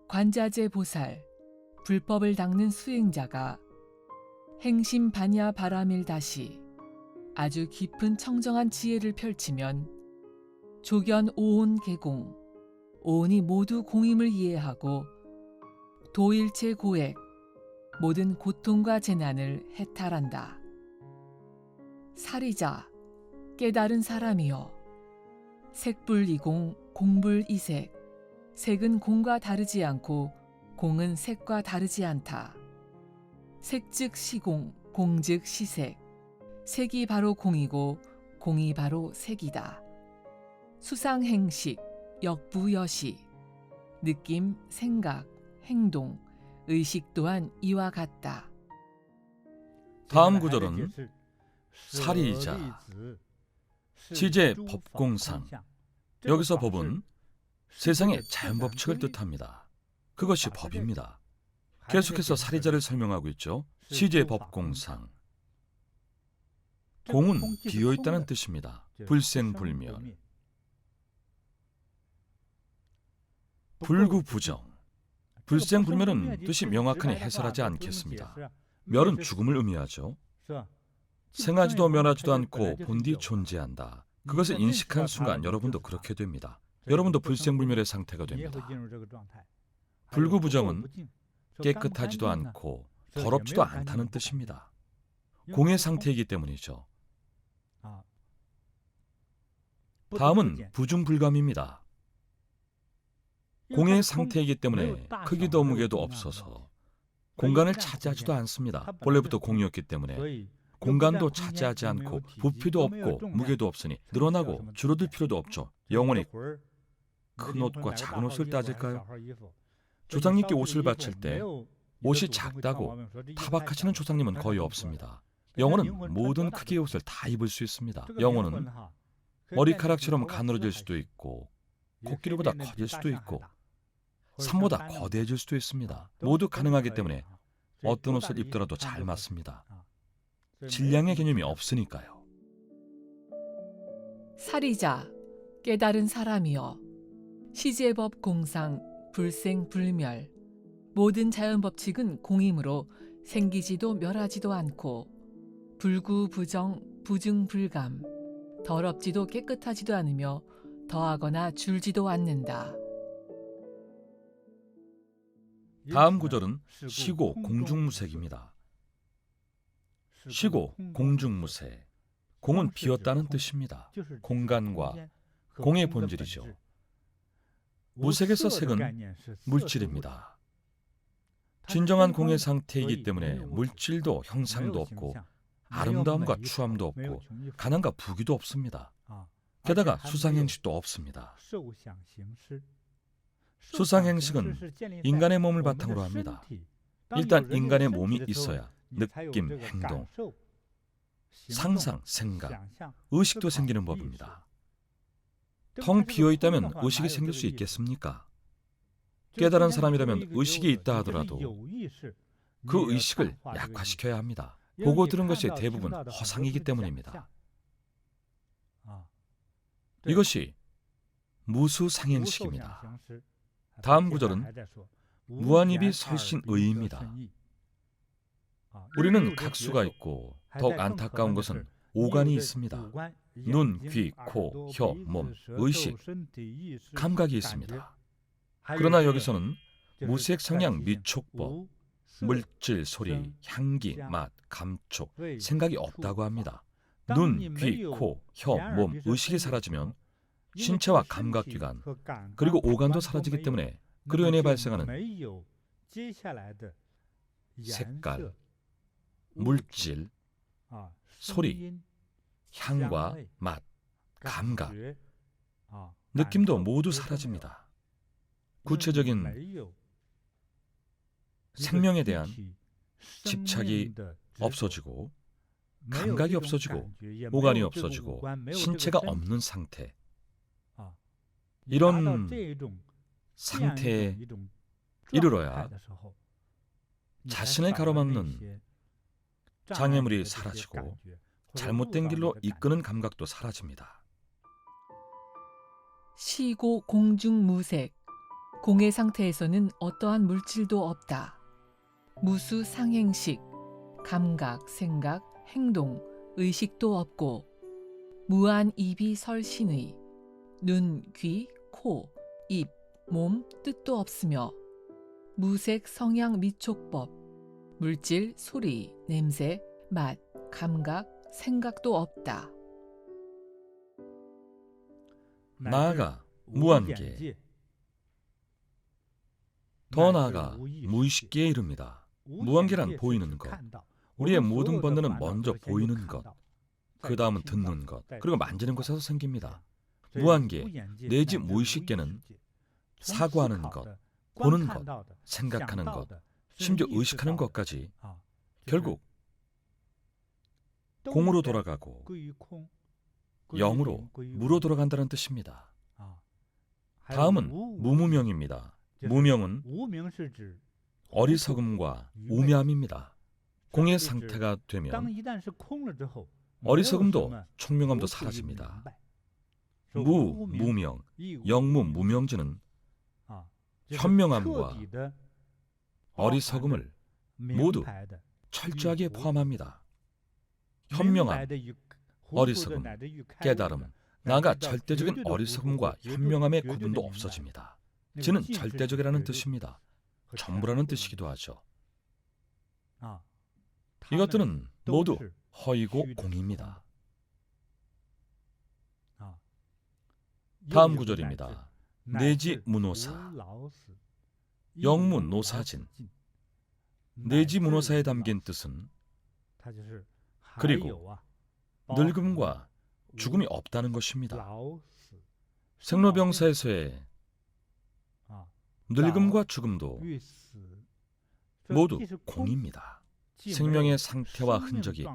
관자재 보살, 불법을 닦는 수행자가 행심 반야 바라밀 다시 아주 깊은 청정한 지혜를 펼치면 조견 오온 개공, 오온이 모두 공임을 이해하고 도일체 고액, 모든 고통과 재난을 해탈한다. 사리자, 깨달은 사람이여, 색불이공, 공불이색, 색은 공과 다르지 않고 공은 색과 다르지 않다. 색즉 시공, 공즉 시색, 색이 바로 공이고 공이 바로 색이다. 수상행식, 역부여시, 느낌, 생각, 행동, 의식 또한 이와 같다. 다음 구절은 사리자, 지제 법공상. 여기서 법은 세상의 자연법칙을 뜻합니다. 그것이 법입니다. 계속해서 사리자를 설명하고 있죠. 지제 법공상. 공은 비어있다는 뜻입니다. 불생불멸. 불구부정. 불생불멸은 뜻이 명확하니 해설하지 않겠습니다. 멸은 죽음을 의미하죠. 생하지도 멸하지도 않고 본디 존재한다. 그것을 인식한 순간 여러분도 그렇게 됩니다. 여러분도 불생불멸의 상태가 됩니다. 불구부정은 깨끗하지도 않고 더럽지도 않다는 뜻입니다. 공의 상태이기 때문이죠. 다음은 부중불감입니다. 공의 상태이기 때문에 크기도 무게도 없어서 공간을 차지하지도 않습니다. 본래부터 공이었기 때문에 공간도 차지하지 않고 부피도 없고 무게도 없으니 늘어나고 줄어들 필요도 없죠. 영원히 큰 옷과 작은 옷을 따질까요? 조상님께 옷을 바칠 때 옷이 작다고 타박하시는 조상님은 거의 없습니다. 영혼은 모든 크기의 옷을 다 입을 수 있습니다. 영혼은 머리카락처럼 가늘어질 수도 있고 코끼리보다 커질 수도 있고 산보다 거대해질 수도 있습니다. 모두 가능하기 때문에 어떤 옷을 입더라도 잘 맞습니다. 질량의 개념이 없으니까요. 사리자, 깨달은 사람이여, 시제법 공상, 불생불멸, 모든 자연법칙은 공이므로 생기지도 멸하지도 않고 불구부정, 부중불감, 더럽지도 깨끗하지도 않으며 더하거나 줄지도 않는다. 다음 구절은 시고 공중무색입니다. 시고 공중무색. 공은 비었다는 뜻입니다. 공간과 공의 본질이죠. 무색에서 색은 물질입니다. 진정한 공의 상태이기 때문에 물질도 형상도 없고 아름다움과 추함도 없고 가난과 부귀도 없습니다. 게다가 수상행식도 없습니다. 수상행식은 인간의 몸을 바탕으로 합니다. 일단 인간의 몸이 있어야 느낌, 행동, 상상, 생각, 의식도 생기는 법입니다. 텅 비어있다면 의식이 생길 수 있겠습니까? 깨달은 사람이라면 의식이 있다 하더라도 그 의식을 약화시켜야 합니다. 보고 들은 것이 대부분 허상이기 때문입니다. 이것이 무수상행식입니다. 다음 구절은 무한입이 설신의입니다. 우리는 각수가 있고 더욱 안타까운 것은 오간이 있습니다. 눈, 귀, 코, 혀, 몸, 의식, 감각이 있습니다. 그러나 여기서는 무색, 성향, 미촉법, 물질, 소리, 향기, 맛, 감촉, 생각이 없다고 합니다. 눈, 귀, 코, 혀, 몸, 의식이 사라지면 신체와 감각기관, 그리고 오간도 사라지기 때문에 그로 인해 발생하는 색깔, 물질, 소리, 향과 맛, 감각, 느낌도 모두 사라집니다. 구체적인 생명에 대한 집착이 없어지고 감각이 없어지고 오간이 없어지고 신체가 없는 상태, 이런 상태에 이르러야 자신을 가로막는 장애물이 사라지고 잘못된 길로 이끄는 감각도 사라집니다. 시고 공중무색, 공의 상태에서는 어떠한 물질도 없다. 무수 상행식, 감각, 생각, 행동, 의식도 없고 무한 입이 설신의, 눈, 귀, 코, 입, 몸, 뜻도 없으며 무색 성향 미촉법, 물질, 소리, 냄새, 맛, 감각, 생각도 없다. 나아가 무한계, 더 나아가 무의식계에 이릅니다. 무한계란 보이는 것, 우리의 모든 번뇌는 먼저 보이는 것, 그 다음은 듣는 것, 그리고 만지는 것에서 생깁니다. 무한계 내지 무의식계는 사고하는 것, 보는 것, 생각하는 것, 심지어 의식하는 것까지 결국 공으로 돌아가고 영으로 무로 돌아간다는 뜻입니다. 다음은 무무명입니다. 무명은 어리석음과 우매함입니다. 공의 상태가 되면 어리석음도 총명함도 사라집니다. 무, 무명, 영무, 무명지는 현명함과 어리석음을 모두 철저하게 포함합니다. 현명함, 어리석음, 깨달음, 나아가 절대적인 어리석음과 현명함의 구분도 없어집니다. 지는 절대적이라는 뜻입니다. 전부라는 뜻이기도 하죠. 이것들은 모두 허이고 공입니다. 다음 구절입니다. 내지 무노사, 영무 노사진. 내지 무노사에 담긴 뜻은 그리고 늙음과 죽음이 없다는 것입니다. 생로병사에서의 늙음과 죽음도 모두 공입니다. 생명의 상태와 흔적이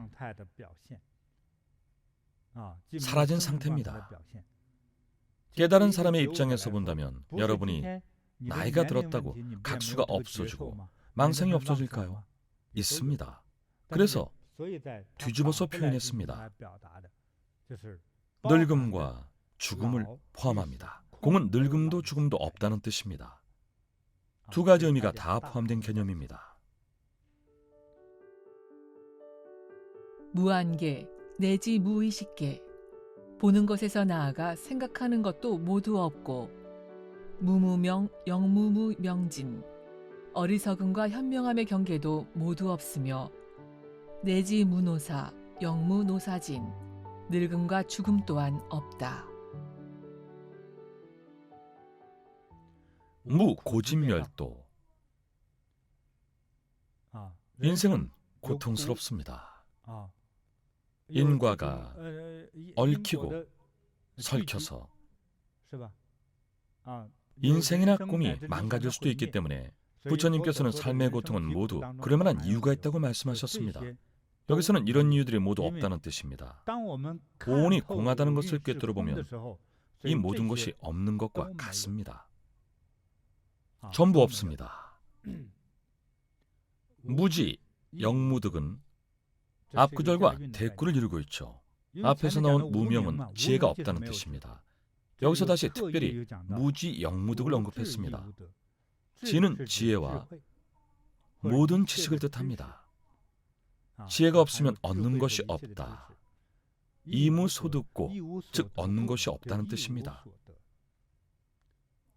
사라진 상태입니다. 깨달은 사람의 입장에서 본다면 여러분이 나이가 들었다고 각수가 없어지고 망상이 없어질까요? 있습니다. 그래서 뒤집어서 표현했습니다. 늙음과 죽음을 포함합니다. 공은 늙음도 죽음도 없다는 뜻입니다. 두 가지 의미가 다 포함된 개념입니다. 무한계 내지 무의식계, 보는 것에서 나아가 생각하는 것도 모두 없고 무무명, 영무무명진, 어리석음과 현명함의 경계도 모두 없으며 내지 무노사, 영무노사진, 늙음과 죽음 또한 없다. 무고진멸도. 인생은 고통스럽습니다. 인과가 얽히고 설켜서 인생이나 꿈이 망가질 수도 있기 때문에 부처님께서는 삶의 고통은 모두 그럴 만한 이유가 있다고 말씀하셨습니다. 여기서는 이런 이유들이 모두 없다는 뜻입니다. 오온이 공하다는 것을 꿰뚫어보면 이 모든 것이 없는 것과 같습니다. 전부 없습니다. 무지, 영무득은 앞구절과 대꾸를 이루고 있죠. 앞에서 나온 무명은 지혜가 없다는 뜻입니다. 여기서 다시 특별히 무지, 영무득을 언급했습니다. 지는 지혜와 모든 지식을 뜻합니다. 지혜가 없으면 얻는 것이 없다. 이무소득고, 즉 얻는 것이 없다는 뜻입니다.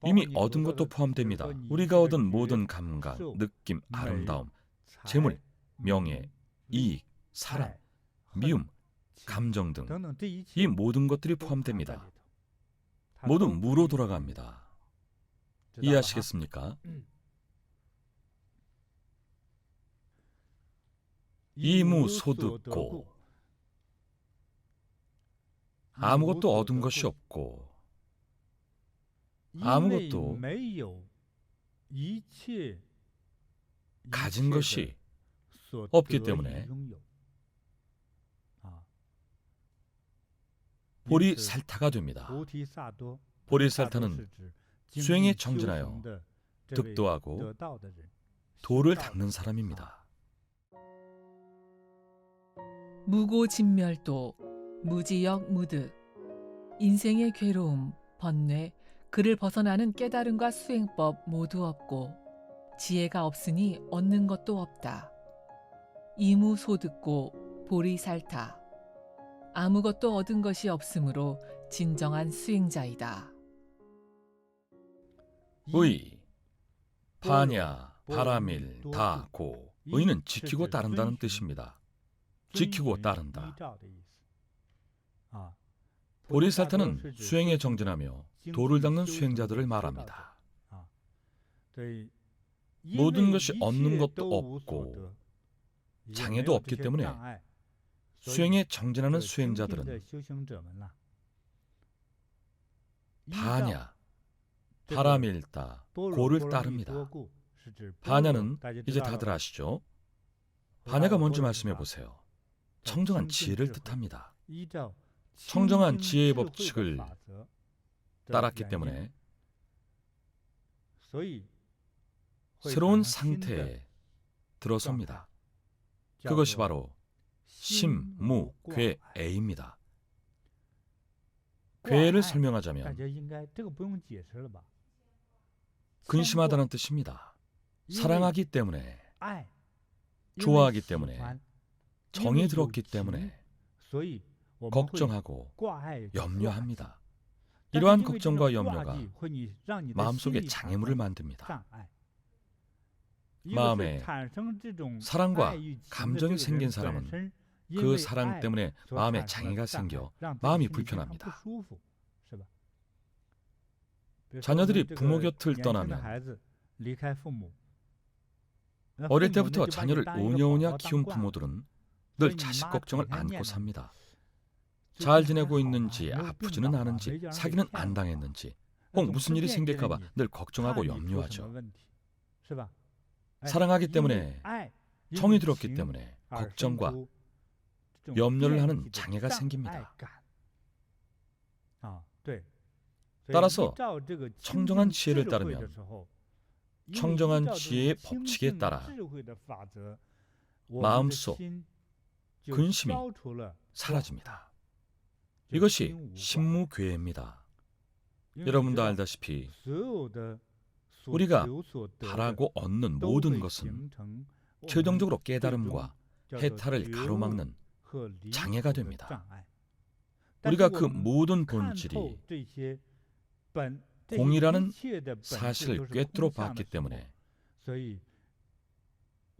이미 얻은 것도 포함됩니다. 우리가 얻은 모든 감각, 느낌, 아름다움, 재물, 명예, 이익, 사랑, 미움, 감정 등 이 모든 것들이 포함됩니다. 모두 무로 돌아갑니다. 이해하시겠습니까? 이무소득고, 아무것도 얻은 것이 없고 아무것도 가진 것이 없기 때문에 보리살타가 됩니다. 보리살타는 수행에 정진하여 득도하고 도를 닦는 사람입니다. 무고진멸도, 무지역 무득, 인생의 괴로움, 번뇌, 그를 벗어나는 깨달음과 수행법 모두 없고 지혜가 없으니 얻는 것도 없다. 이무소듣고 보리살타. 아무것도 얻은 것이 없으므로 진정한 수행자이다. 의, 파냐, 바라밀, 다, 고. 의는 지키고 따른다는 뜻입니다. 지키고 따른다. 보리살타는 수행에 정진하며 도를 닦는 수행자들을 말합니다. 모든 것이 얻는 것도 없고 장애도 없기 때문에 수행에 정진하는 수행자들은 파냐, 바라밀다, 고를 따릅니다. 파냐는 이제 다들 아시죠? 파냐가 뭔지 말씀해 보세요. 청정한 지혜를 뜻합니다. 청정한 지혜의 법칙을 따랐기 때문에 새로운 상태에 들어섭니다. 그것이 바로 심무괴애입니다. 괴를 설명하자면 근심하다는 뜻입니다. 사랑하기 때문에, 좋아하기 때문에, 정이 들었기 때문에 걱정하고 염려합니다. 이러한 걱정과 염려가 마음속에 장애물을 만듭니다. 마음에 사랑과 감정이 생긴 사람은 그 사랑 때문에 마음에 장애가 생겨 마음이 불편합니다. 자녀들이 부모 곁을 떠나면 어릴 때부터 자녀를 오냐오냐 키운 부모들은 늘 자식 걱정을 안고 삽니다. 잘 지내고 있는지, 아프지는 않은지, 사기는 안 당했는지, 혹 무슨 일이 생길까 봐 늘 걱정하고 염려하죠. 사랑하기 때문에, 정이 들었기 때문에 걱정과 염려를 하는 장애가 생깁니다. 따라서 청정한 지혜를 따르면 청정한 지혜의 법칙에 따라 마음속 근심이 사라집니다. 이것이 심무괴애입니다. 여러분도 알다시피 우리가 바라고 얻는 모든 것은 최종적으로 깨달음과 해탈을 가로막는 장애가 됩니다. 우리가 그 모든 본질이 공이라는 사실을 꿰뚫어 봤기 때문에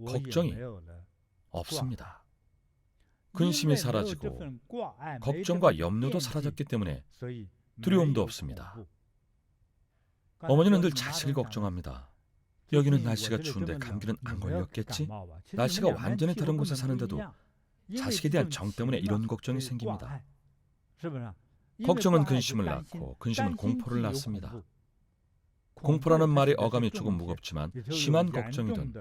걱정이 없습니다. 근심이 사라지고 걱정과 염려도 사라졌기 때문에 두려움도 없습니다. 어머니는 늘 자식을 걱정합니다. 여기는 날씨가 추운데 감기는 안 걸렸겠지? 날씨가 완전히 다른 곳에 사는데도 자식에 대한 정 때문에 이런 걱정이 생깁니다. 걱정은 근심을 낳고 근심은 공포를 낳습니다. 공포라는 말의 어감이 조금 무겁지만 심한 걱정이든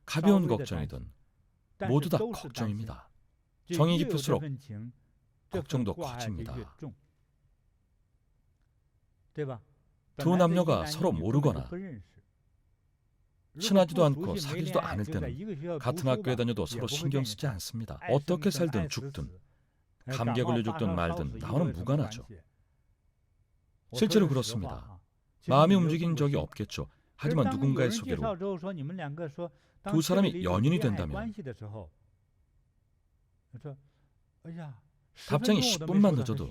가벼운 걱정이든 모두 다 걱정입니다. 정이 깊을수록 걱정도 커집니다. 두 남녀가 서로 모르거나 친하지도 않고 사귀지도 않을 때는 같은 학교에 다녀도 서로 신경 쓰지 않습니다. 어떻게 살든 죽든 감기에 걸려 죽든 말든 나와는 무관하죠. 실제로 그렇습니다. 마음이 움직인 적이 없겠죠. 하지만 누군가의 소개로 두 사람이 연인이 된다면 답장이 10분만 늦어도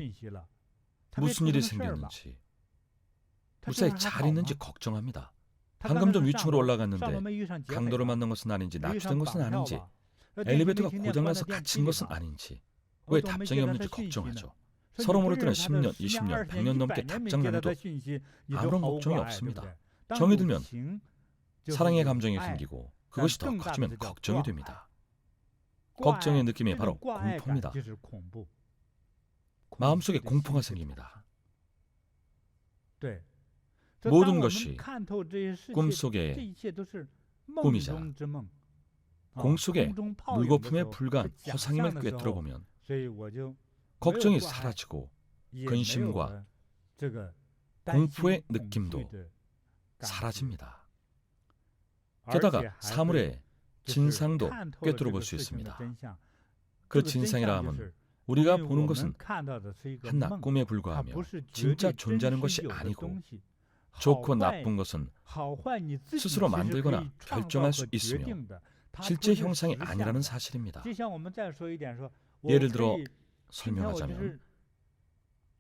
무슨 일이 생겼는지, 무사히 잘 있는지 걱정합니다. 방금 전 위층으로 올라갔는데 강도를 만난 것은 아닌지 납치된 것은 아닌지 엘리베이터가 고장나서 갇힌 것은 아닌지 왜 답장이 없는지 걱정하죠. 서로 모를 때는 10년, 20년, 100년 넘게 답장 안 해도 아무런 걱정이 없습니다. 정이 들면 사랑의 감정이 생기고 그것이 더 커지면 걱정이 됩니다. 걱정의 느낌이 바로 공포입니다. 마음속에 공포가 생깁니다. 모든 것이 꿈속의 꿈이자 공속의 물거품에 불과한 허상임을 꿰뚫어보면 걱정이 사라지고 근심과 공포의 느낌도 사라집니다. 게다가 사물의 진상도 꿰뚫어볼 수 있습니다. 그 진상이라 함은 우리가 보는 것은 한낱 꿈에 불과하며 진짜 존재하는 것이 아니고 좋고 나쁜 것은 스스로 만들거나 결정할 수 있으며 실제 형상이 아니라는 사실입니다. 예를 들어 설명하자면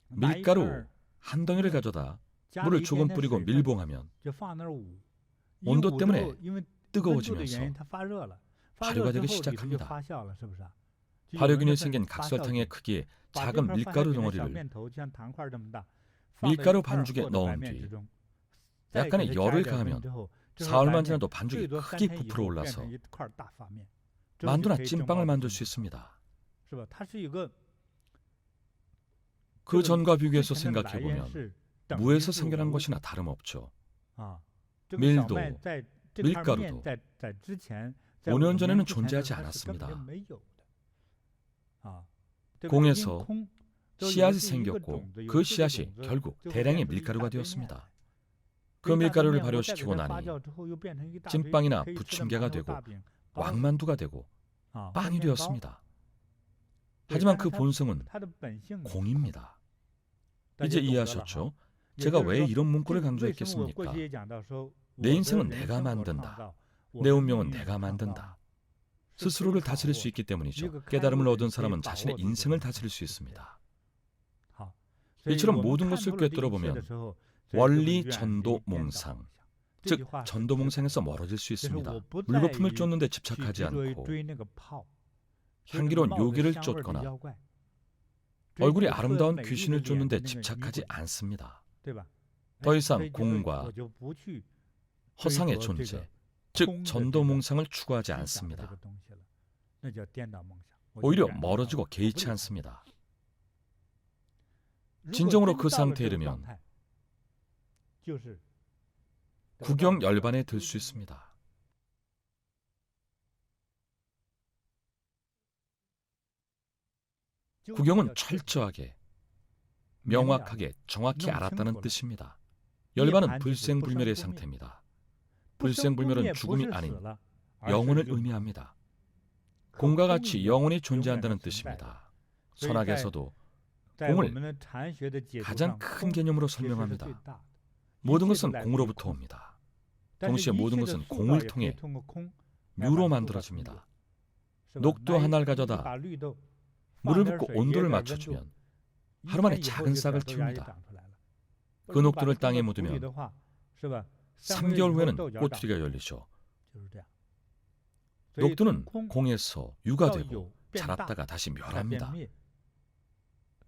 밀가루 한 덩이를 가져다 물을 조금 뿌리고 밀봉하면 온도 때문에 뜨거워지면서 발효가 되기 시작합니다. 발효균이 생긴 각설탕의 크기의 작은 밀가루 덩어리를 밀가루 반죽에 넣은 뒤 약간의 열을 가하면 사흘만 지나도 반죽이 크게 부풀어 올라서 만두나 찐빵을 만들 수 있습니다. 그 전과 비교해서 생각해보면 무에서 생겨난 것이나 다름없죠. 밀도, 밀가루도 5년 전에는 존재하지 않았습니다. 공에서 씨앗이 생겼고 그 씨앗이 결국 대량의 밀가루가 되었습니다. 그 밀가루를 발효시키고 나니 찐빵이나 부침개가 되고 왕만두가 되고 빵이 되었습니다. 하지만 그 본성은 공입니다. 이제 이해하셨죠? 제가 왜 이런 문구를 강조했겠습니까? 내 인생은 내가 만든다. 내 운명은 내가 만든다. 스스로를 다스릴 수 있기 때문이죠. 깨달음을 얻은 사람은 자신의 인생을 다스릴 수 있습니다. 이처럼 모든 것을 꿰뚫어보면 원리 전도 몽상, 즉 전도몽상에서 멀어질 수 있습니다. 물거품을 쫓는 데 집착하지 않고 향기로운 요기를 쫓거나 얼굴이 아름다운 귀신을 쫓는 데 집착하지 않습니다. 더 이상 공과 허상의 존재, 즉 전도몽상을 추구하지 않습니다. 오히려 멀어지고 개의치 않습니다. 진정으로 그 상태에 이르면 구경 열반에 들 수 있습니다. 구경은 철저하게, 명확하게, 정확히 알았다는 뜻입니다. 열반은 불생불멸의 상태입니다. 불생불멸은 죽음이 아닌 영혼을 의미합니다. 공과 같이 영혼이 존재한다는 뜻입니다. 선학에서도 공을 가장 큰 개념으로 설명합니다. 모든 것은 공으로부터 옵니다. 동시에 모든 것은 공을 통해 묘로 만들어집니다. 녹두 하나를 가져다 물을 붓고 온도를 맞춰주면 하루 만에 작은 싹을 틔웁니다. 그 녹두를 땅에 묻으면 3개월 후에는 꼬투리가 열리죠. 녹두는 공에서 유가 되고 자랐다가 다시 멸합니다.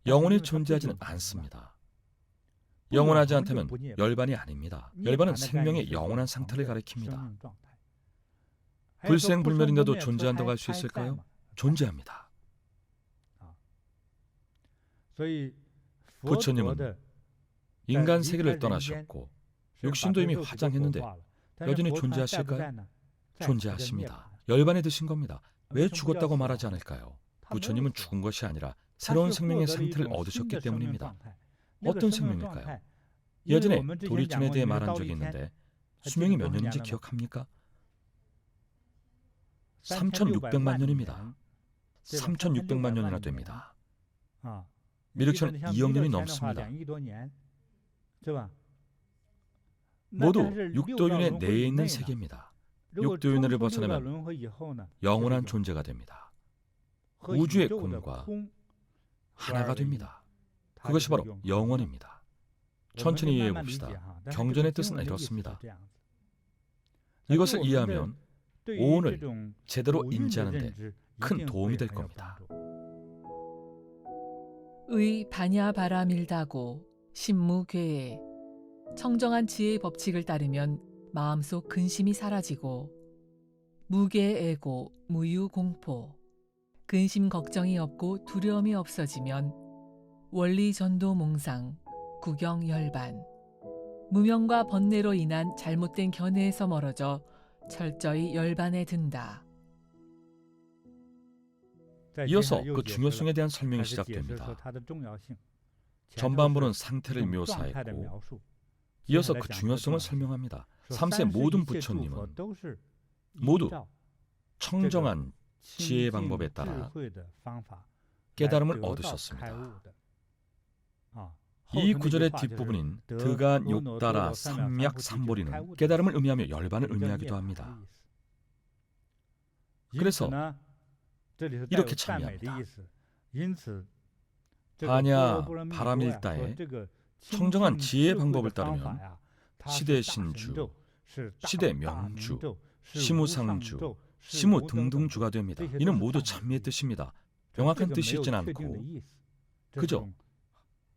영혼이 존재하지는 않습니다. 영원하지 않다면 열반이 아닙니다. 열반은 생명의 영원한 상태를 가리킵니다. 불생불멸인데도 존재한다고 할 수 있을까요? 존재합니다. 부처님은 인간 세계를 떠나셨고 육신도 이미 화장했는데 여전히 존재하실까요? 존재하십니다. 열반에 드신 겁니다. 왜 죽었다고 말하지 않을까요? 부처님은 죽은 것이 아니라 새로운 생명의 상태를 얻으셨기 때문입니다. 어떤 생명일까요? 예전에 도리천에 대해 말한 적이 있는데 수명이 몇 년인지 기억합니까? 3,600만 년입니다. 3,600만 년이나 됩니다. 미륵천은 2억 년이 넘습니다. 모두 육도윤회 내에 있는 세계입니다. 육도윤회를 벗어나면 영원한 존재가 됩니다. 우주의 공과 하나가 됩니다. 그것이 바로 영원입니다. 천천히 이해해 봅시다. 경전의 뜻은 이렇습니다. 이것을 이해하면 오온을 제대로 인지하는 데 큰 도움이 될 겁니다. 의 반야 바라밀다고 신무괴에 청정한 지혜의 법칙을 따르면 마음속 근심이 사라지고 무계애고 무유공포 근심 걱정이 없고 두려움이 없어지면 원리 전도 몽상 구경 열반 무명과 번뇌로 인한 잘못된 견해에서 멀어져 철저히 열반에 든다. 이어서 그 중요성에 대한 설명이 시작됩니다. 전반부는 상태를 묘사했고 이어서 그 중요성을 설명합니다. 3세 모든 부처님은 모두 청정한 지혜의 방법에 따라 깨달음을 얻으셨습니다. 이 구절의 뒷부분인 드간 욕다라 삼약 삼보리는 깨달음을 의미하며 열반을 의미하기도 합니다. 그래서 이렇게 참여합니다. 반야 바라밀다의 청정한 지혜의 방법을 따르면 시대 신주, 시대 명주, 시무상주, 시무 등등주가 됩니다. 이는 모두 찬미의 뜻입니다. 명확한 뜻이 있진 않고 그저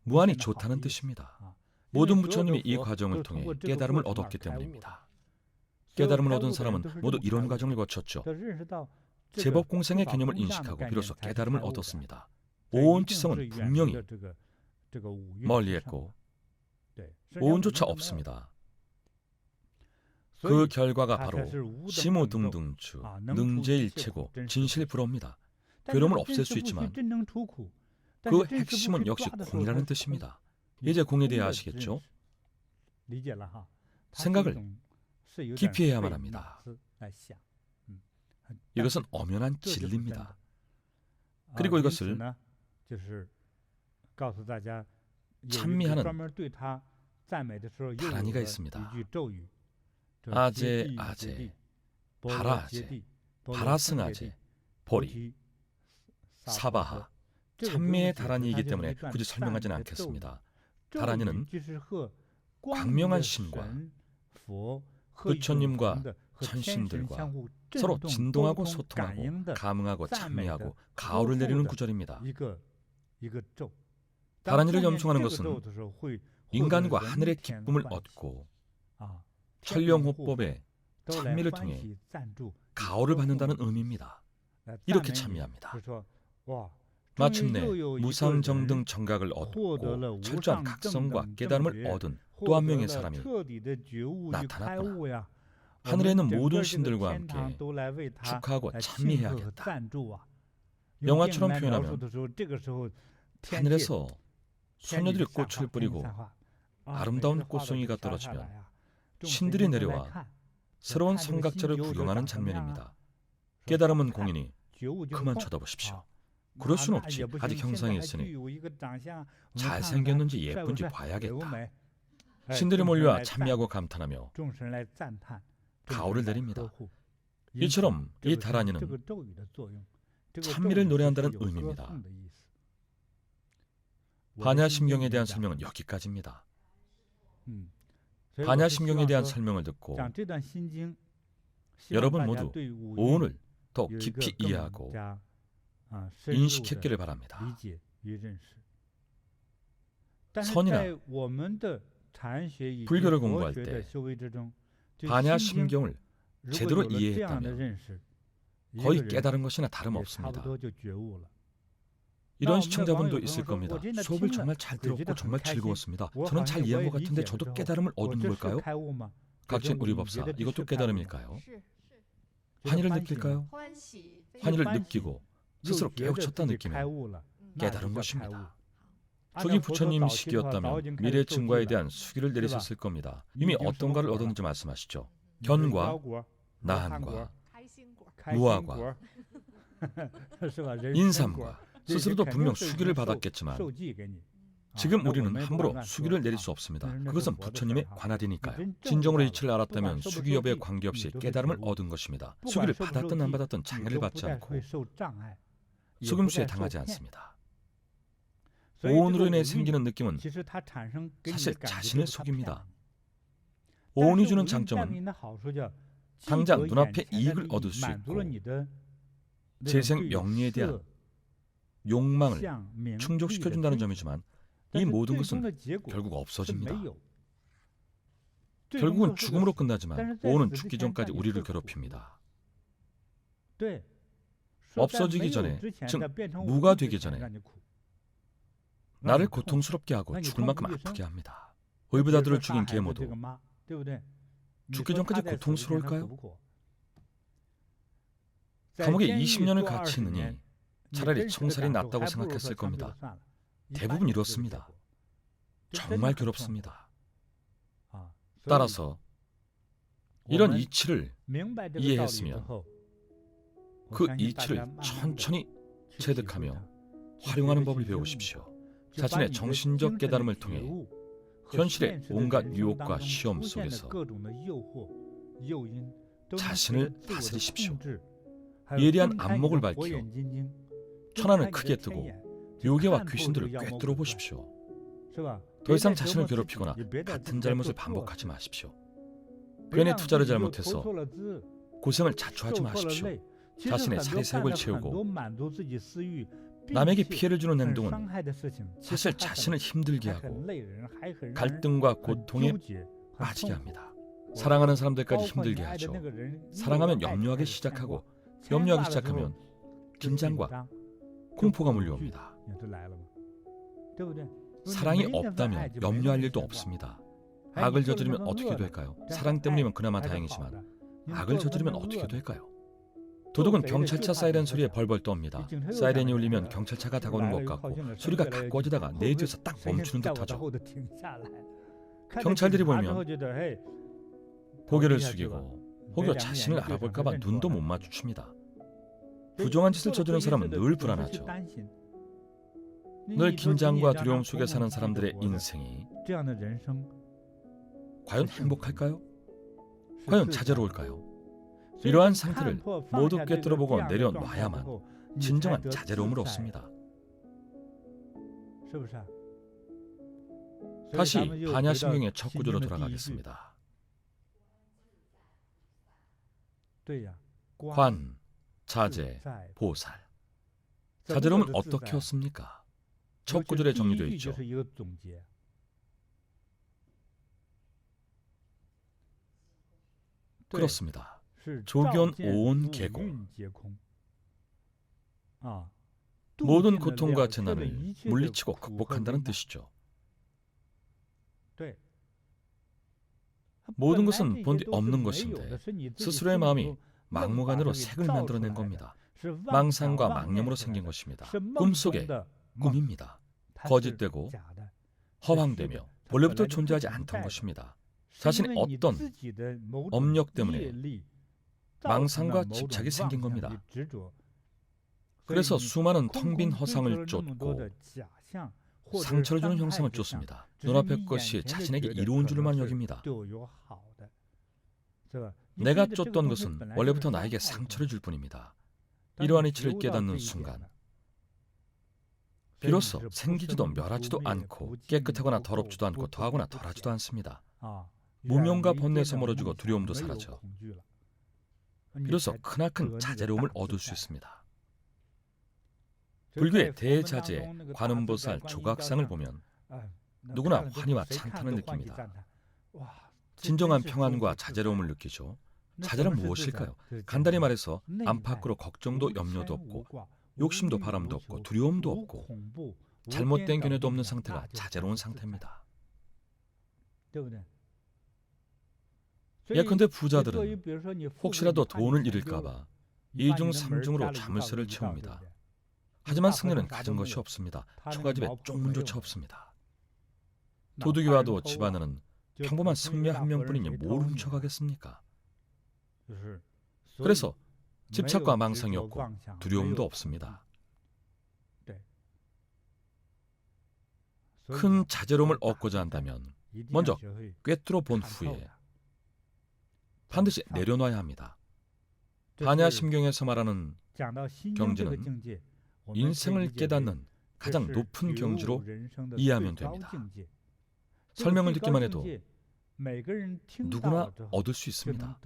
무한히 좋다는 뜻입니다. 모든 부처님이 이 과정을 통해 깨달음을 얻었기 때문입니다. 깨달음을 얻은 사람은 모두 이런 과정을 거쳤죠. 제법공생의 개념을 인식하고 비로소 깨달음을 얻었습니다. 오온치성은 분명히 멀리했고 오온조차 없습니다. 그 결과가 바로 시무등등주, 능제일체고 진실불허입니다. 괴로움을 없앨 수 있지만 그 핵심은 역시 공이라는 뜻입니다. 이제 공에 대해 아시겠죠? 생각을 깊이 해야만 합니다. 이것은 엄연한 진리입니다. 그리고 이것을 찬미하는 바라니가 있습니다. 아제 아제, 바라아제, 바라승아제, 보리, 사바하, 찬미의 다란이이기 때문에 굳이 설명하지는 않겠습니다. 다란이는 광명한 신과 부처님과 천신들과 서로 진동하고 소통하고 감응하고 찬미하고 가호를 내리는 구절입니다. 다란이를 염송하는 것은 인간과 하늘의 기쁨을 얻고 천령호법의 찬미를 통해 가호를 받는다는 의미입니다. 이렇게 찬미합니다. 마침내 무상정등 정각을 얻고 철저한 각성과 깨달음을 얻은 또 한 명의 사람이 나타났구나. 하늘에 있는 모든 신들과 함께 축하하고 찬미해야겠다. 영화처럼 표현하면 하늘에서 소녀들이 꽃을 뿌리고 아름다운 꽃송이가 떨어지면 신들이 내려와 새로운 성각자를 구경하는 장면입니다. 깨달음은 공인이 그만 쳐다보십시오. 그럴 순 없지. 아직 형상이 있으니 잘생겼는지 예쁜지 봐야겠다. 신들이 몰려와 찬미하고 감탄하며 가호를 내립니다. 이처럼 이 다란이는 찬미를 노래한다는 의미입니다. 반야심경에 대한 설명은 여기까지입니다. 반야심경에 대한 설명을 듣고 여러분 모두 오온을 더 깊이 이해하고 인식했기를 바랍니다. 선이나 불교를 공부할 때 반야심경을 제대로 이해했다면 거의 깨달은 것이나 다름없습니다. 이런 시청자분도 있을 겁니다. 수업을 정말 잘 들었고 정말 즐거웠습니다. 저는 잘 이해한 것 같은데 저도 깨달음을 얻은 걸까요? 각진 우리 법사, 이것도 깨달음일까요? 환희를 느낄까요? 환희를 느끼고 스스로 깨우쳤다 느끼면 깨달은 것입니다. 초기 부처님 시기였다면 미래 증과에 대한 수기를 내리셨을 겁니다. 이미 어떤가를 얻었는지 말씀하시죠. 견과, 나한과, 무아과, 인삼과 스스로도 분명 수기를 받았겠지만 지금 우리는 함부로 수기를 내릴 수 없습니다. 그것은 부처님의 관할이니까요. 진정으로 이치를 알았다면 수기 여부에 관계없이 깨달음을 얻은 것입니다. 수기를 받았든 안 받았든 장애를 받지 않고 속임수에 당하지 않습니다. 오온으로 인해 생기는 느낌은 사실 자신을 속입니다. 오온이 주는 장점은 당장 눈앞에 이익을 얻을 수 있고 재생 명리에 대한 욕망을 충족시켜준다는 점이지만 이 모든 것은 결국 없어집니다. 결국은 죽음으로 끝나지만 오온은 죽기 전까지 우리를 괴롭힙니다. 없어지기 전에, 즉 무가 되기 전에 나를 고통스럽게 하고 죽을 만큼 아프게 합니다. 의붓아들을 죽인 계모도 죽기 전까지 고통스러울까요? 감옥에 20년을 같이 있느니 차라리 청살이 낫다고 생각했을 겁니다. 대부분 이렇습니다. 정말 괴롭습니다. 따라서 이런 이치를 이해했으면 그 이치를 천천히 체득하며 활용하는 법을 배우십시오. 자신의 정신적 깨달음을 통해 현실의 온갖 유혹과 시험 속에서 자신을 다스리십시오. 예리한 안목을 밝히어 천안을 크게 뜨고 요괴와 귀신들을 꿰뚫어 보십시오. 더 이상 자신을 괴롭히거나 같은 잘못을 반복하지 마십시오. 괜히 투자를 잘못해서 고생을 자초하지 마십시오. 자신의 사리사욕을 채우고 남에게 피해를 주는 행동은 사실 자신을 힘들게 하고 갈등과 고통에 빠지게 합니다. 사랑하는 사람들까지 힘들게 하죠. 사랑하면 염려하기 시작하고 염려하기 시작하면 긴장과 공포가 몰려옵니다. 사랑이 없다면 염려할 일도 없습니다. 악을 저지르면 어떻게 될까요? 사랑 때문이면 그나마 다행이지만 악을 저지르면 어떻게 될까요? 도둑은 경찰차 사이렌 소리에 벌벌 떱니다. 사이렌이 울리면 경찰차가 다가오는 것 같고 소리가 가까워지다가 내 뒤에서 딱 멈추는 듯하죠. 경찰들이 보면 고개를 숙이고 혹여 자신을 알아볼까 봐 눈도 못 마주칩니다. 부정한 짓을 저지른 사람은 늘 불안하죠. 늘 긴장과 두려움 속에 사는 사람들의 인생이 과연 행복할까요? 과연 자제로울까요? 이러한 상태를 모두 꿰뚫어보고 내려놔야만 진정한 자제로움을 얻습니다. 다시 반야심경의 첫 구조로 돌아가겠습니다. 관, 자제, 보살. 자제로움은 어떻게 얻습니까? 첫 구절에 정리되어 있죠. 그렇습니다. 조견 오온 개공. 모든 고통과 재난을 물리치고 극복한다는 뜻이죠. 모든 것은 본디 없는 것인데 스스로의 마음이 막무가내로 색을 만들어낸 겁니다. 망상과 망념으로 생긴 것입니다. 꿈속의 꿈입니다. 거짓되고 허황되며 본래부터 존재하지 않던 것입니다. 자신의 어떤 업력 때문에 망상과 집착이 생긴 겁니다. 그래서 수많은 텅 빈 허상을 쫓고 상처를 주는 형상을 쫓습니다. 눈앞의 것이 자신에게 이로운 줄만 여깁니다. 내가 쫓던 것은 원래부터 나에게 상처를 줄 뿐입니다. 이러한 이치를 깨닫는 순간 비로소 생기지도 멸하지도 않고 깨끗하거나 더럽지도 않고 더하거나 덜하지도 않습니다. 무명과 번뇌에서 멀어지고 두려움도 사라져 비로소 크나큰 자제로움을 얻을 수 있습니다. 불교의 대자재 관음보살 조각상을 보면 누구나 환희와 찬탄을 느낍니다. 진정한 평안과 자제로움을 느끼죠. 자제란 무엇일까요? 간단히 말해서 안팎으로 걱정도 염려도 없고 욕심도 바람도 없고 두려움도 없고 잘못된 견해도 없는 상태가 자제로운 상태입니다. 예컨대 부자들은 혹시라도 돈을 잃을까 봐 이중삼중으로 자물쇠를 채웁니다. 하지만 승려는 가진 것이 없습니다. 초가집에 쪽문조차 없습니다. 도둑이 와도 집안에는 평범한 승려 한 명뿐이니 뭘 훔쳐가겠습니까? 그래서 집착과 망상이 없고 두려움도 없습니다. 큰 자제로움을 얻고자 한다면 먼저 꿰뚫어 본 후에 반드시 내려놔야 합니다. 반야심경에서 말하는 경지는 인생을 깨닫는 가장 높은 경지로 이해하면 됩니다. 설명을 듣기만 해도 누구나 얻을 수 있습니다.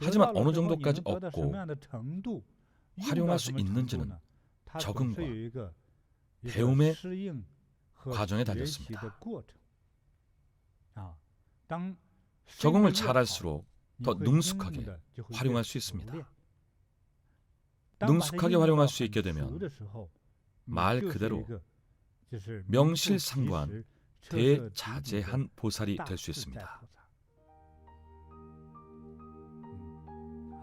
하지만 어느 정도까지 얻고 활용할 수 있는지는 적응과 배움의 과정에 달렸습니다. 적응을 잘할수록 더 능숙하게 활용할 수 있습니다. 능숙하게 활용할 수 있게 되면 말 그대로 명실상부한 대자제한 보살이 될 수 있습니다.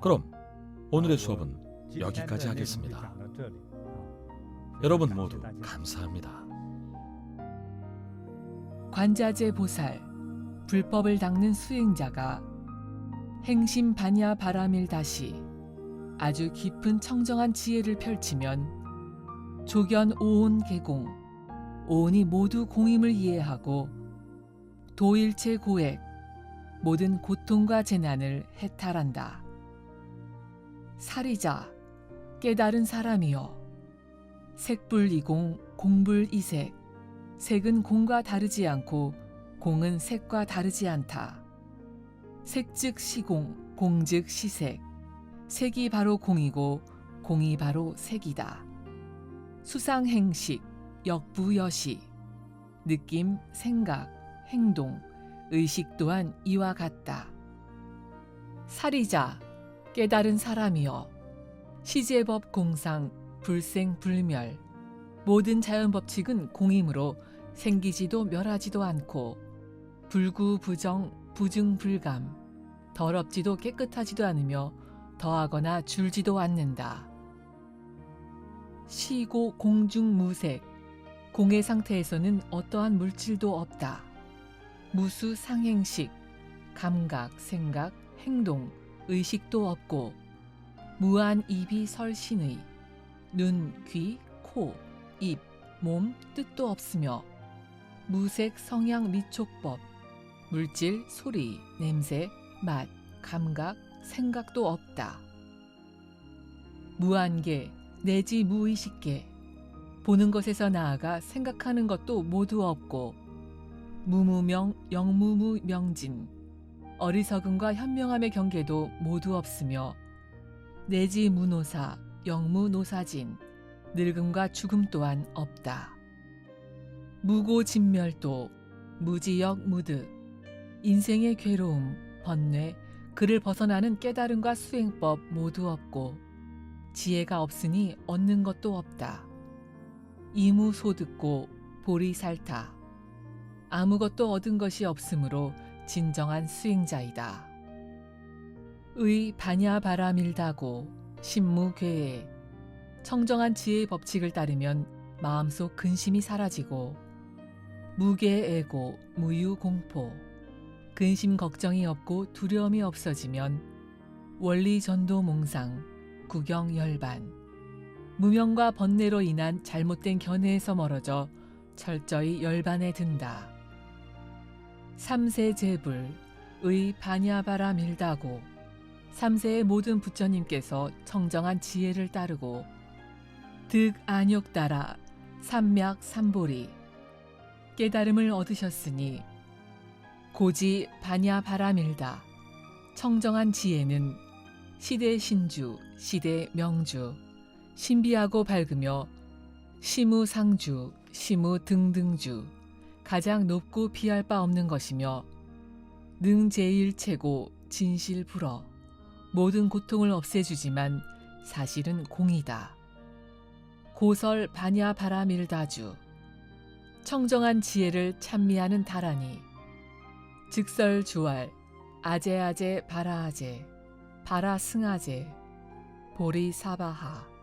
그럼 오늘의 수업은 여기까지 하겠습니다. 여러분 모두 감사합니다. 관자재 보살, 불법을 닦는 수행자가 행심 반야 바라밀 다시 아주 깊은 청정한 지혜를 펼치면 조견 오온 개공, 오온이 모두 공임을 이해하고 도일체 고액, 모든 고통과 재난을 해탈한다. 사리자, 깨달은 사람이여. 색불이공, 공불이색. 색은 공과 다르지 않고 공은 색과 다르지 않다. 색즉 시공, 공즉 시색. 색이 바로 공이고 공이 바로 색이다. 수상행식, 역부여시. 느낌, 생각, 행동, 의식 또한 이와 같다. 사리자, 깨달은 사람이여. 시제법 공상, 불생불멸. 모든 자연법칙은 공이므로 생기지도 멸하지도 않고 불구부정, 부증불감. 더럽지도 깨끗하지도 않으며 더하거나 줄지도 않는다. 시고 공중무색. 공의 상태에서는 어떠한 물질도 없다. 무수 상행식, 감각, 생각, 행동, 의식도 없고 무한 입이 설신의. 눈, 귀, 코, 입, 몸, 뜻도 없으며 무색 성향 미촉법. 물질, 소리, 냄새, 맛, 감각, 생각도 없다. 무한계 내지 무의식계. 보는 것에서 나아가 생각하는 것도 모두 없고 무무명, 영무무명진. 어리석음과 현명함의 경계도 모두 없으며 내지 무노사, 영무노사진. 늙음과 죽음 또한 없다. 무고진멸도, 무지역 무득. 인생의 괴로움, 번뇌, 그를 벗어나는 깨달음과 수행법 모두 없고 지혜가 없으니 얻는 것도 없다. 이무소득고 보리살타. 아무것도 얻은 것이 없으므로 진정한 수행자이다. 의 반야바라밀다고 신무괴에. 청정한 지혜의 법칙을 따르면 마음속 근심이 사라지고 무계애고 무유공포. 근심 걱정이 없고 두려움이 없어지면 원리전도몽상, 구경열반. 무명과 번뇌로 인한 잘못된 견해에서 멀어져 철저히 열반에 든다. 삼세제불, 의 반야바라 밀다고. 삼세의 모든 부처님께서 청정한 지혜를 따르고 득안욕 따라 삼맥 삼보리. 깨달음을 얻으셨으니 고지 반야바라 밀다. 청정한 지혜는 시대 신주, 시대 명주. 신비하고 밝으며 시무상주, 시무등등주. 가장 높고 비할 바 없는 것이며 능제일체고 진실불어. 모든 고통을 없애주지만 사실은 공이다. 고설 반야바라밀다주. 청정한 지혜를 찬미하는 다라니. 즉설주알, 아제아제 바라아제, 바라승아제, 보리사바하.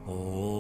네.